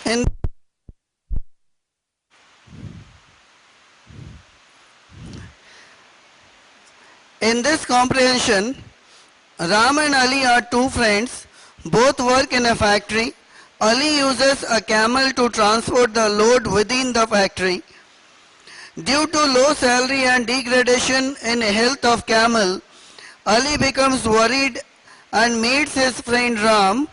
In, in this comprehension, Ram and Ali are two friends. Both work in a factory. Ali uses a camel to transport the load within the factory. Due to low salary and degradation in health of camel, Ali becomes worried and meets his friend Ram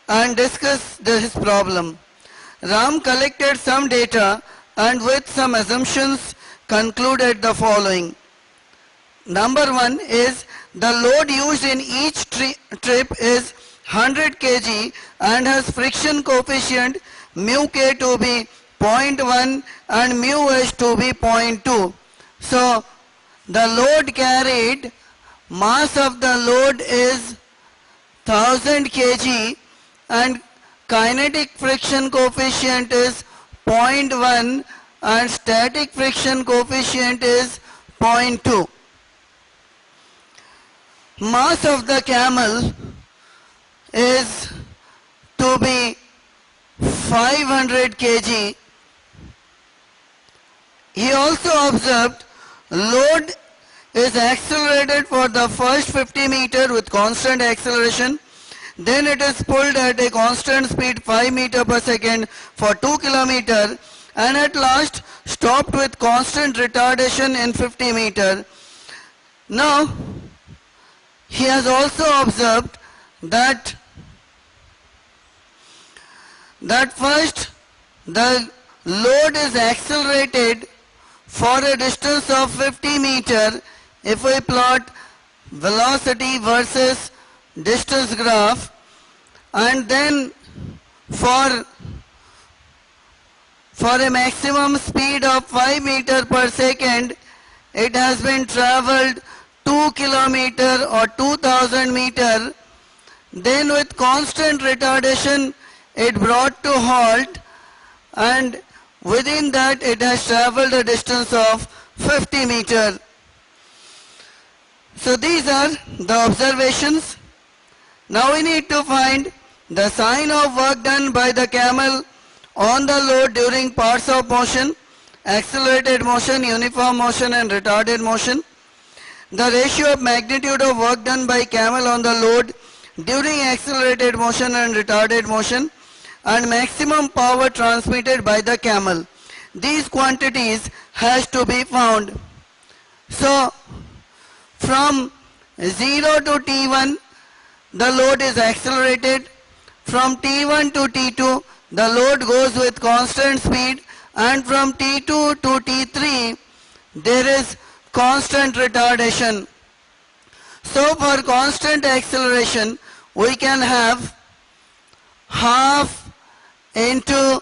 and discusses his problem. Ram collected some data and with some assumptions concluded the following. Number one is the load used in each trip is 100 kg and has friction coefficient mu k to be 0.1 and mu h to be 0.2. So the load carried, mass of the load is 1000 kg and kinetic friction coefficient is 0.1 and static friction coefficient is 0.2. Mass of the camel is to be 500 kg. He also observed load is accelerated for the first 50 meter with constant acceleration. Then it is pulled at a constant speed 5 meter per second for 2 kilometer and at last stopped with constant retardation in 50 meter. Now, he has also observed that first the load is accelerated for a distance of 50 meter if we plot velocity versus distance graph, and then for a maximum speed of 5 meter per second it has been travelled 2 kilometer or 2000 meter. Then with constant retardation it brought to halt and within that it has travelled a distance of 50 meter. So these are the observations. Now we need to find the sign of work done by the camel on the load during parts of motion, accelerated motion, uniform motion and retarded motion. The ratio of magnitude of work done by camel on the load during accelerated motion and retarded motion, and maximum power transmitted by the camel. These quantities has to be found. So from 0 to T1 the load is accelerated. From T1 to T2 the load goes with constant speed, and from T2 to T3 there is constant retardation. So for constant acceleration we can have half into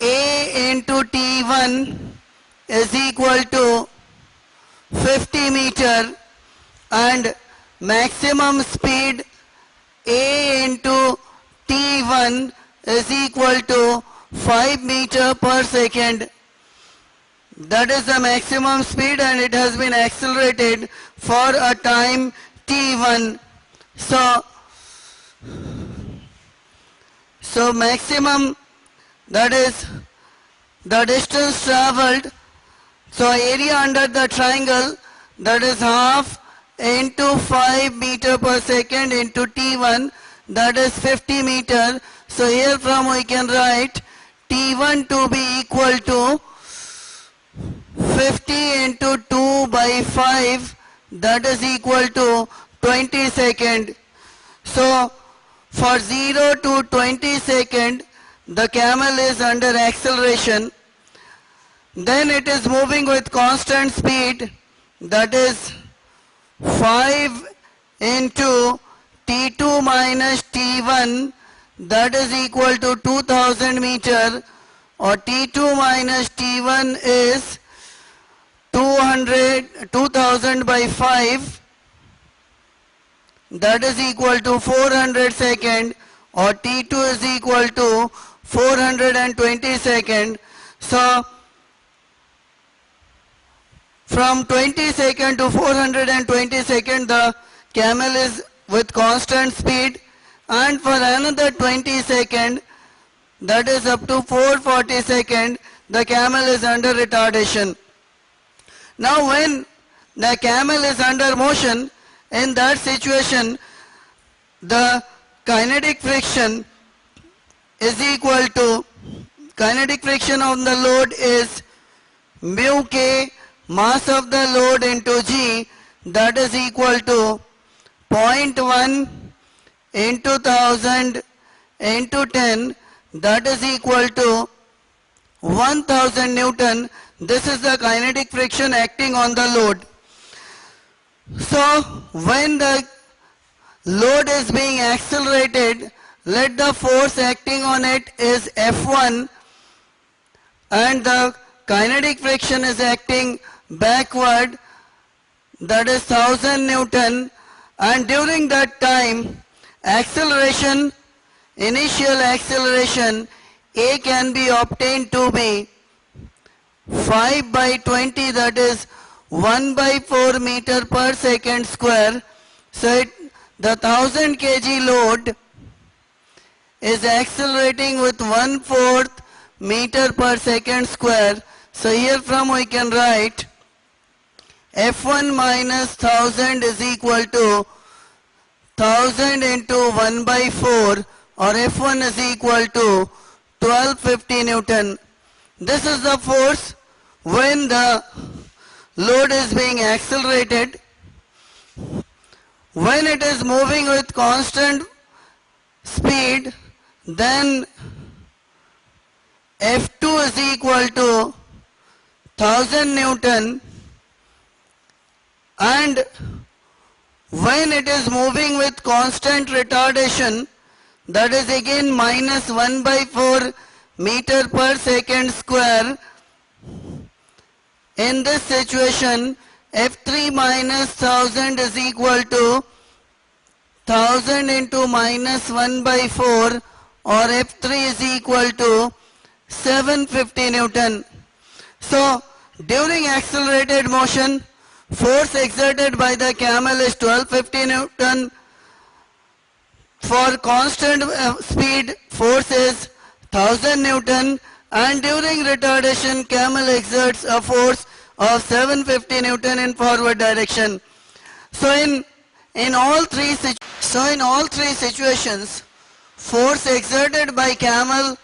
A into T1 is equal to 50 meter and maximum speed A into T1 is equal to 5 meter per second. That is the maximum speed and it has been accelerated for a time T1. So maximum, that is the distance travelled. So area under the triangle, that is half into 5 meter per second into T1, that is 50 meter. So here from we can write T1 to be equal to 50 into 2 by 5, that is equal to 20 second. So for 0 to 20 second the camel is under acceleration. Then it is moving with constant speed, that is 5 into T2 minus T1, that is equal to 2000 meter, or T2 minus T1 is 2000 by 5, that is equal to 400 second, or T2 is equal to 420 second. So from 20 second to 420 second the camel is with constant speed, and for another 20 second that is up to 440 seconds, the camel is under retardation. Now when the camel is under motion, in that situation, the kinetic friction is equal to, kinetic friction on the load is mu k mass of the load into g, that is equal to 0.1 into 1000 into 10, that is equal to 1000 Newton. This is the kinetic friction acting on the load. So when the load is being accelerated, let the force acting on it is F1 and the kinetic friction is acting backward, that is 1000 Newton, and during that time acceleration, initial acceleration A can be obtained to be 5 by 20, that is 1 by 4 meter per second square. So the 1000 kg load is accelerating with 1/4 meter per second square. So here from we can write F1 minus 1000 is equal to 1000 into 1 by 4, or F1 is equal to 1250 Newton. This is the force when the load is being accelerated. When it is moving with constant speed, then F2 is equal to 1000 Newton, and when it is moving with constant retardation, that is again minus 1 by 4 meter per second square. In this situation, F3 minus 1000 is equal to 1000 into minus 1 by 4, or F3 is equal to 750 Newton. So during accelerated motion, force exerted by the camel is 1250 Newton. For constant speed, force is 1000 Newton, and during retardation, camel exerts a force of 750 Newton in forward direction. So in all three situations, force exerted by camel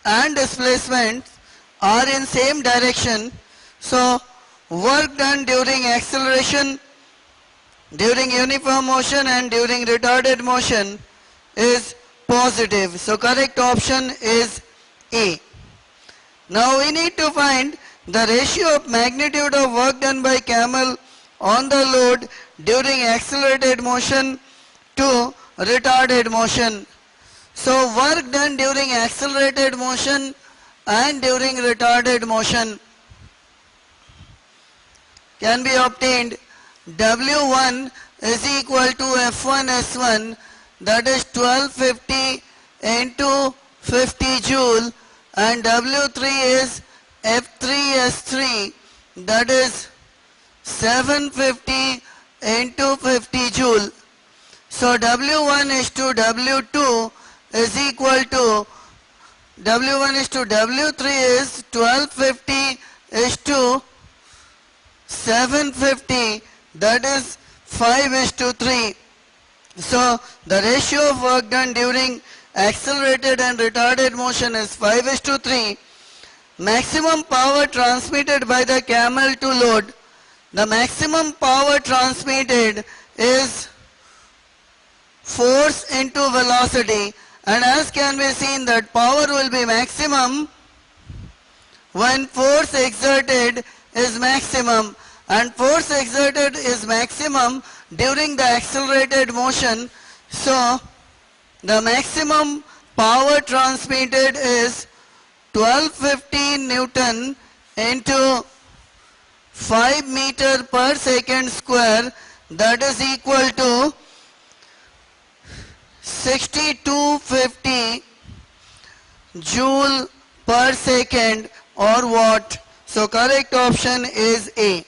and displacement are in same direction. So work done during acceleration, during uniform motion and during retarded motion is positive. So correct option is A. Now we need to find the ratio of magnitude of work done by camel on the load during accelerated motion to retarded motion. So work done during accelerated motion and during retarded motion can be obtained. W1 is equal to F1 S1, that is 1250 into 50 joule, and W3 is F3 S3, that is 750 into 50 joule. So W1 is to W2 is equal to, W1 is to W3 is 1250 is to 750, that is 5 is to 3. So the ratio of work done during accelerated and retarded motion is 5 is to 3. Maximum power transmitted by the camel to load. The maximum power transmitted is force into velocity, and as can be seen that power will be maximum when force exerted is maximum, and force exerted is maximum during the accelerated motion. So the maximum power transmitted is 1250 Newton into 5 meter per second square, that is equal to 6250 joule per second or watt. So correct option is A.